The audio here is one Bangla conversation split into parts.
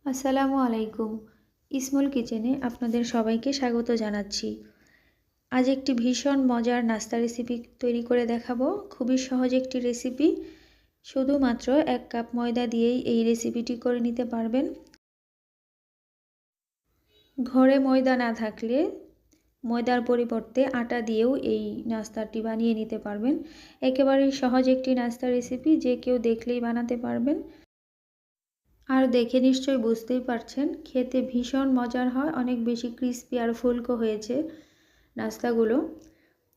আসসালামু আলাইকুম। ইসমুল কিচেনে আপনাদের সবাইকে স্বাগত জানাচ্ছি। আজ একটি ভীষণ মজার নাস্তা রেসিপি তৈরি করে দেখাবো। খুবই সহজ একটি রেসিপি। শুধুমাত্র 1 কাপ ময়দা দিয়েই এই রেসিপিটি করে নিতে পারবেন। ঘরে ময়দা না থাকলে ময়দার পরিবর্তে আটা দিয়েও এই নাস্তাটি বানিয়ে নিতে পারবেন। একেবারেই সহজ একটি নাস্তা রেসিপি, যে কেউ দেখলেই বানাতে পারবেন। আর দেখে নিশ্চয়ই বুঝতেই পারছেন, খেতে ভীষণ মজার হয়, অনেক বেশি ক্রিস্পি আর ফুলকো হয়েছে নাস্তাগুলো।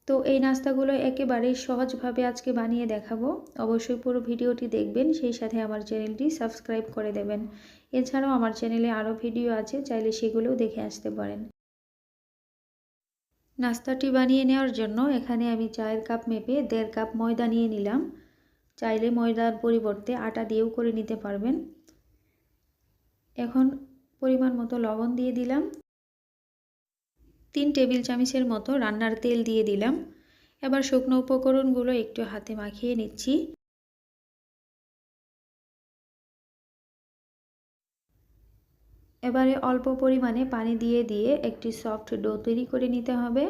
তো এই নাস্তাগুলো একেবারেই সহজভাবে আজকে বানিয়ে দেখাবো। অবশ্যই পুরো ভিডিওটি দেখবেন, সেই সাথে আমার চ্যানেলটি সাবস্ক্রাইব করে দেবেন। এছাড়াও আমার চ্যানেলে আরও ভিডিও আছে, চাইলে সেগুলোও দেখে আসতে পারেন। নাস্তাটি বানিয়ে নেওয়ার জন্য এখানে আমি চায়ের কাপ মেপে 1.5 কাপ ময়দা নিয়ে নিলাম। চাইলে ময়দার পরিবর্তে আটা দিয়েও করে নিতে পারবেন। এখন পরিমাণ মতো লবণ দিয়ে দিলাম। 3 টেবিল চামচের মতো রান্নার তেল দিয়ে দিলাম। এবার শুকনো উপকরণগুলো একটু হাতে মাখিয়ে নিচ্ছি। এবারে অল্প পরিমাণে পানি দিয়ে একটি সফট ডো তৈরি করে নিতে হবে।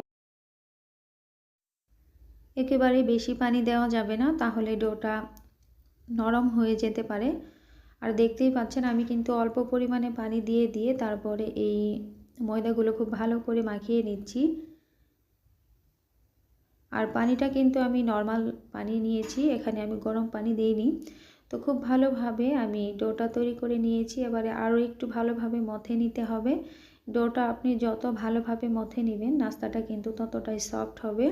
একেবারে বেশি পানি দেওয়া যাবে না, তাহলে ডোটা নরম হয়ে যেতে পারে। আর দেখতেই পাচ্ছেন, আমি কিন্তু অল্প পরিমাণে পানি দিয়ে তারপরে এই ময়দাগুলো খুব ভালো করে মাখিয়ে নিচ্ছি। আর পানিটা কিন্তু আমি নর্মাল পানি নিয়েছি, এখানে আমি গরম পানি দেইনি। তো খুব ভালোভাবে আমি ডোটা তৈরি করে নিয়েছি। এবারে আরও একটু ভালোভাবে মথে নিতে হবে। ডোটা আপনি যত ভালোভাবে মথে নেবেন, নাস্তাটা কিন্তু ততটাই সফট হবে।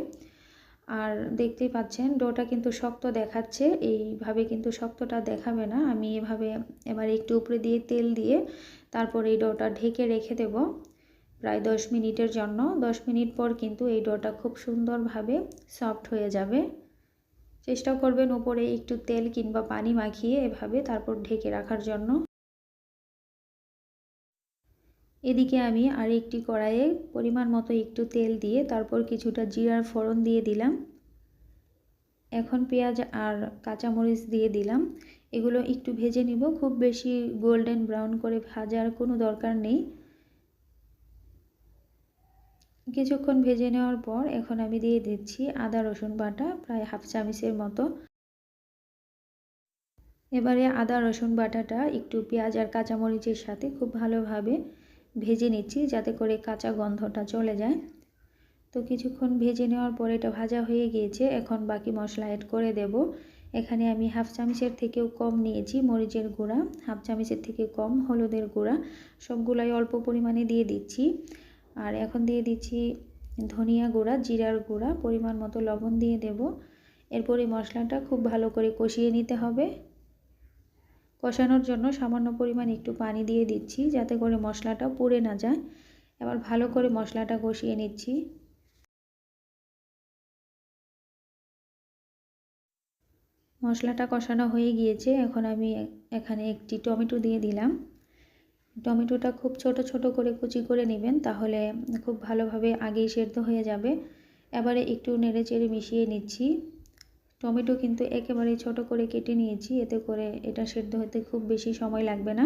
আর দেখতেই পাচ্ছেন, ডোটা কিন্তু শক্ত দেখাচ্ছে, এইভাবে কিন্তু শক্তটা দেখাবে না। আমি এভাবে এবার একটু উপরে দিয়ে তেল দিয়ে তারপর এই ডোটা ঢেকে রেখে দেব প্রায় 10 মিনিটের জন্য। 10 মিনিট পর কিন্তু এই ডোটা খুব সুন্দরভাবে সফট হয়ে যাবে। চেষ্টা করবেন উপরে একটু তেল কিংবা পানি মাখিয়ে এভাবে তারপর ঢেকে রাখার জন্য। এদিকে আমি আর একটি কড়াইয়ে পরিমাণ মতো একটু তেল দিয়ে তারপর কিছুটা জিরার ফোড়ন দিয়ে দিলাম। এখন পেঁয়াজ আর কাঁচামরিচ দিয়ে দিলাম। এগুলো একটু ভেজে নিব, খুব বেশি গোল্ডেন ব্রাউন করে ভাজার কোনো দরকার নেই। কিছুক্ষণ ভেজে নেওয়ার পর এখন আমি দিয়ে দিচ্ছি আদা রসুন বাটা প্রায় হাফ চামচের মতো। এবারে আদা রসুন বাটাটা একটু পেঁয়াজ আর কাঁচামরিচের সাথে খুব ভালোভাবে ভেজে নিচ্ছি, যাতে করে কাঁচা গন্ধটা চলে যায়। তো কিছুক্ষণ ভেজে নেওয়ার পর এটা ভাজা হয়ে গিয়েছে। এখন বাকি মশলা অ্যাড করে দেব। এখানে আমি হাফ চামচের থেকেও কম নিয়েছি মরিচের গুঁড়া, হাফ চামচের থেকে কম হলুদের গুঁড়া, সবগুলাই অল্প পরিমাণে দিয়ে দিচ্ছি। আর এখন দিয়ে দিচ্ছি ধনিয়া গুঁড়া, জিরার গুঁড়া, পরিমাণ মতো লবণ দিয়ে দেব। এরপর এই মশলাটা খুব ভালো করে কষিয়ে নিতে হবে। কষানোর জন্য সামান্য পরিমাণ একটু পানি দিয়ে দিচ্ছি, যাতে করে মশলাটা পুড়ে না যায়। এবার ভালো করে মশলাটা কষিয়ে নিচ্ছি। মশলাটা কষানো হয়ে গিয়েছে। এখন আমি এখানে একটি টমেটো দিয়ে দিলাম। টমেটোটা খুব ছোট ছোট করে কুচি করে নেবেন, তাহলে খুব ভালোভাবে আগেই সেদ্ধ হয়ে যাবে। এবারে একটু নেড়েচেড়ে মিশিয়ে নিচ্ছি। টমেটো কিন্তু একেবারেই ছোট করে কেটে নিয়েছি, এতে করে এটা সেদ্ধ হতে খুব বেশি সময় লাগবে না।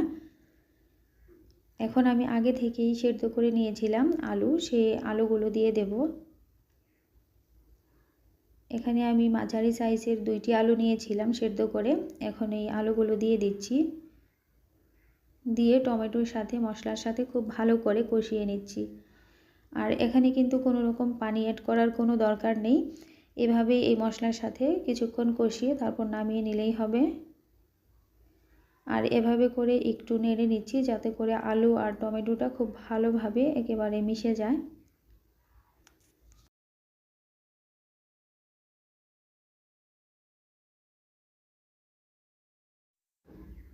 এখন আমি আগে থেকেই সেদ্ধ করে নিয়েছিলাম আলু, সেই আলুগুলো দিয়ে দেব। এখানে আমি মাঝারি সাইজের 2টি আলু নিয়েছিলাম সেদ্ধ করে। এখন এই আলুগুলো দিয়ে দিচ্ছি। দিয়ে টমেটোর সাথে মশলার সাথে খুব ভালো করে কষিয়ে নিচ্ছি। আর এখানে কিন্তু কোনো রকম পানি অ্যাড করার কোনো দরকার নেই। এভাবেই এই মশলার সাথে কিছুক্ষণ কষিয়ে তারপর নামিয়ে নিলেই হবে। আর এভাবে করে একটু নেড়ে নিচ্ছি, যাতে করে আলু আর টমেটোটা খুব ভালোভাবে একেবারে মিশে যায়।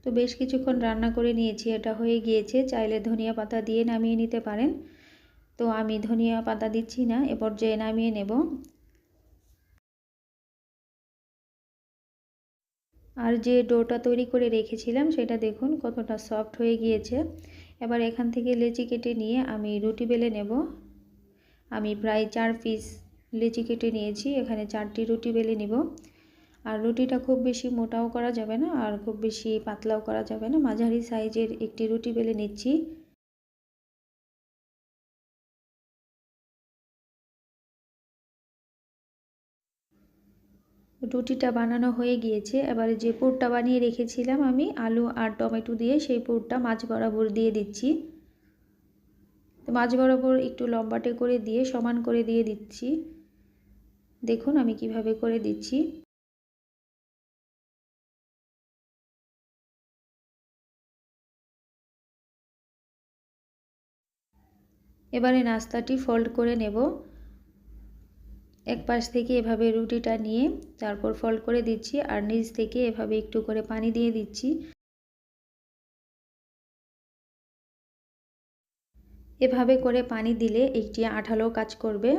তো বেশ কিছুক্ষণ রান্না করে নিয়েছি, এটা হয়ে গিয়েছে। চাইলে ধনিয়া পাতা দিয়ে নামিয়ে নিতে পারেন। তো আমি ধনিয়া পাতা দিচ্ছি না, এ পর্যায়ে নামিয়ে নেব। আর যে ডোটা তৈরি করে রেখেছিলাম সেটা দেখুন কতটা সফট হয়ে গিয়েছে। এবার এখান থেকে লেচি কেটে নিয়ে আমি রুটি বেলে নেব। আমি প্রায় 4 পিস লেচি কেটে নিয়েছি, এখানে 4টি রুটি বেলে নিব। আর রুটিটা খুব বেশি মোটাও করা যাবে না আর খুব বেশি পাতলাও করা যাবে না, মাঝারি সাইজের একটি রুটি বেলে নিচ্ছি। রুটিটা বানানো হয়ে গিয়েছে। এবারে যে পুরটা বানিয়ে রেখেছিলাম আমি আলু আর টমেটো দিয়ে, সেই পুরটা মাঝ বরাবর দিয়ে দিচ্ছি। তো মাঝ বরাবর একটু লম্বাটে করে দিয়ে সমান করে দিয়ে দিচ্ছি। দেখুন আমি কিভাবে করে দিচ্ছি। এবারে নাস্তাটি ফোল্ড করে নেব। এক পাশ থেকে এভাবে রুটিটা নিয়ে তারপর ফোল্ড করে দিচ্ছি আর নিচ থেকে এভাবে একটু করে পানি দিয়ে দিচ্ছি। এভাবে করে পানি দিলে একটি আঠালো কাজ করবে,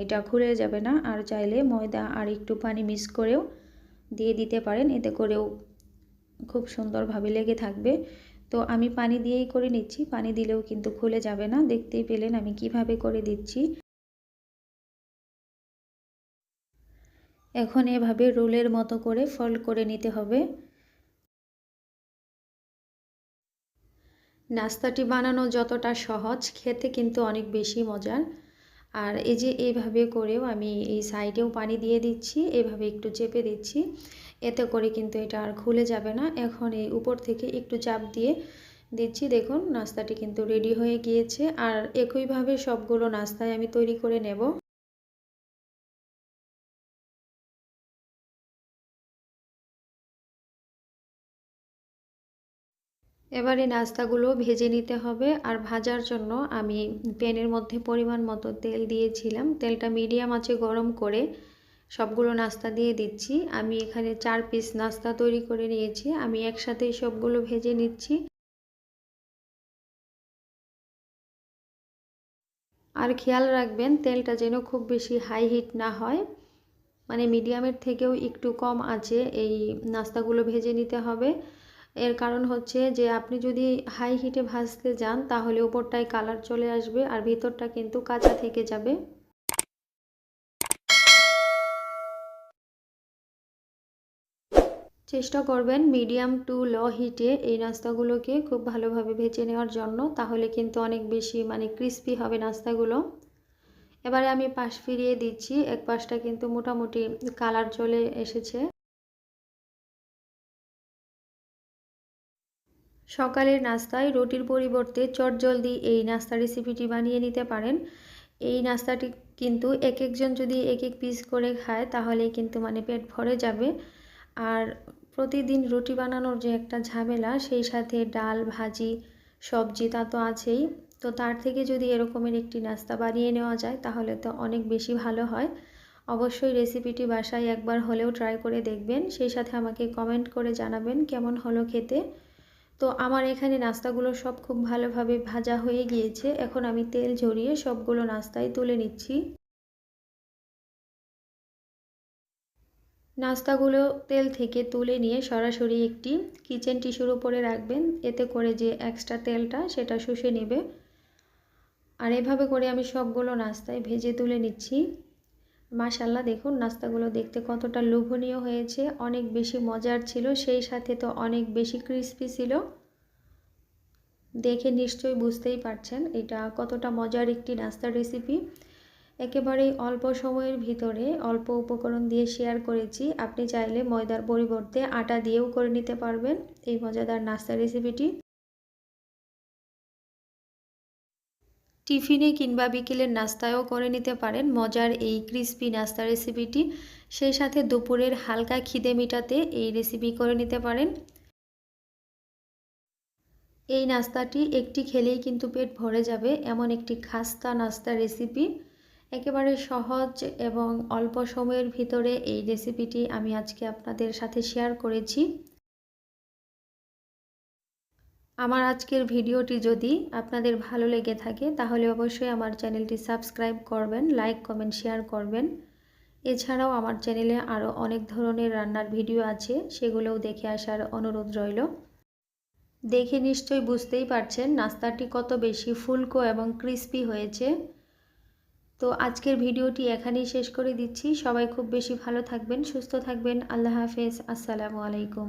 এটা খুলে যাবে না। আর চাইলে ময়দা আর একটু পানি মিক্স করেও দিয়ে দিতে পারেন, এতে করেও খুব সুন্দরভাবে লেগে থাকবে। তো আমি পানি দিয়েই করে নিচ্ছি, পানি দিলেও কিন্তু খুলে যাবে না। দেখতেই পেলেন আমি কিভাবে করে দিচ্ছি। এখন এভাবে রোলের মতো করে ফোল্ড করে নিতে হবে। নাস্তাটি বানানো যতটা সহজ, খেতে কিন্তু অনেক বেশি মজার। আর এই যে এইভাবে করেও আমি এই সাইডেও পানি দিয়ে দিচ্ছি, এভাবে একটু চেপে দিচ্ছি, এতে করে কিন্তু এটা আর খুলে যাবে না। এখন এই উপর থেকে একটু চাপ দিয়ে দিচ্ছি। দেখুন নাস্তাটি কিন্তু রেডি হয়ে গিয়েছে। আর একইভাবে সবগুলো নাস্তায় আমি তৈরি করে নেব। এবারে নাস্তাগুলো ভেজে নিতে হবে। আর ভাজার জন্য আমি প্যানের মধ্যে পরিমাণ মতো তেল দিয়েছিলাম, তেলটা মিডিয়াম আঁচে গরম করে সবগুলো নাস্তা দিয়ে দিচ্ছি। আমি এখানে 4 পিস নাস্তা তৈরি করে নিয়েছি, আমি একসাথেই সবগুলো ভেজে নিচ্ছি। আর খেয়াল রাখবেন তেলটা যেন খুব বেশি হাই হিট না হয়, মানে মিডিয়ামের থেকেও একটু কম আঁচে এই নাস্তাগুলো ভেজে নিতে হবে। এর কারণ হচ্ছে যে আপনি যদি হাই হিটে ভাজতে যান তাহলে উপরটায় কালার চলে আসবে আর ভিতরটা কিন্তু কাঁচা থেকে যাবে। চেষ্টা করবেন মিডিয়াম টু লো হিটে এই নাস্তাগুলোকে খুব ভালোভাবে ভেজে নেওয়ার জন্য, তাহলে কিন্তু অনেক বেশি ক্রিস্পি হবে নাস্তাগুলো। এবারে আমি পাশ ফিরিয়ে দিচ্ছি, এক পাশটা কিন্তু মোটামুটি কালার চলে এসেছে। সকালের নাস্তায় রুটির পরিবর্তে চটজলদি এই নাস্তা রেসিপিটি বানিয়ে নিতে পারেন। এই নাস্তাটি কিন্তু এক একজন যদি এক এক পিস করে খায় তাহলে কিন্তু পেট ভরে যাবে। আর প্রতিদিন রুটি বানানোর যে একটা ঝামেলা, সেই সাথে ডাল ভাজি সবজি তা তো আছেই। তো তার থেকে যদি এরকমের একটি নাস্তা বানিয়ে নেওয়া যায় তাহলে তো অনেক বেশি ভালো হয়। অবশ্যই রেসিপিটি বাসায় একবার হলেও ট্রাই করে দেখবেন, সেই সাথে আমাকে কমেন্ট করে জানাবেন কেমন হলো খেতে। তো আমার এখানে নাস্তাগুলো সব খুব ভালোভাবে ভাজা হয়ে গিয়েছে। এখন আমি তেল ঝরিয়ে সবগুলো নাস্তায় তুলে নিচ্ছি। নাস্তাগুলো তেল থেকে তুলে নিয়ে সরাসরি একটি কিচেন টিস্যুর উপরে রাখবেন, এতে করে যে এক্সট্রা তেলটা সেটা শুষে নেবে। আর এভাবে করে আমি সবগুলো নাস্তায় ভেজে তুলে নিচ্ছি। মাশাআল্লাহ দেখুন নাস্তাগুলো দেখতে কতটা লোভনীয় হয়েছে, অনেক বেশি মজার ছিল, সেই সাথে তো অনেক বেশি ক্রিস্পি ছিল। দেখে নিশ্চয়ই বুঝতেই পারছেন এটা কতটা মজার একটি নাস্তার রেসিপি। একেবারেই অল্প সময়ের ভিতরে অল্প উপকরণ দিয়ে শেয়ার করেছি। আপনি চাইলে ময়দার পরিবর্তে আটা দিয়েও করে নিতে পারবেন এই মজাদার নাস্তা রেসিপিটি। টিফিনে কিংবা বিকেলের নাস্তায়ও করে নিতে পারেন মজার এই ক্রিস্পি নাস্তা রেসিপিটি। সেই সাথে দুপুরের হালকা খিদে মেটাতে এই রেসিপি করে নিতে পারেন। এই নাস্তাটি একটি খেলেই কিন্তু পেট ভরে যাবে, এমন একটি খাস্তা নাস্তা রেসিপি। একেবারে সহজ এবং অল্প সময়ের ভিতরে এই রেসিপিটি আমি আজকে আপনাদের সাথে শেয়ার করেছি। আমার আজকের ভিডিওটি যদি আপনাদের ভালো লেগে থাকে তাহলে অবশ্যই আমার চ্যানেলটি সাবস্ক্রাইব করবেন, লাইক কমেন্ট শেয়ার করবেন। এছাড়াও আমার চ্যানেলে আরও অনেক ধরনের রান্নার ভিডিও আছে, সেগুলোও দেখে আসার অনুরোধ রইল। দেখে নিশ্চয়ই বুঝতেই পারছেন নাস্তাটি কত বেশি ফুলকো এবং ক্রিস্পি হয়েছে। তো আজকের ভিডিওটি এখানেই শেষ করে দিচ্ছি। সবাই খুব বেশি ভালো থাকবেন, সুস্থ থাকবেন। আল্লাহ হাফেজ। আসসালামু আলাইকুম।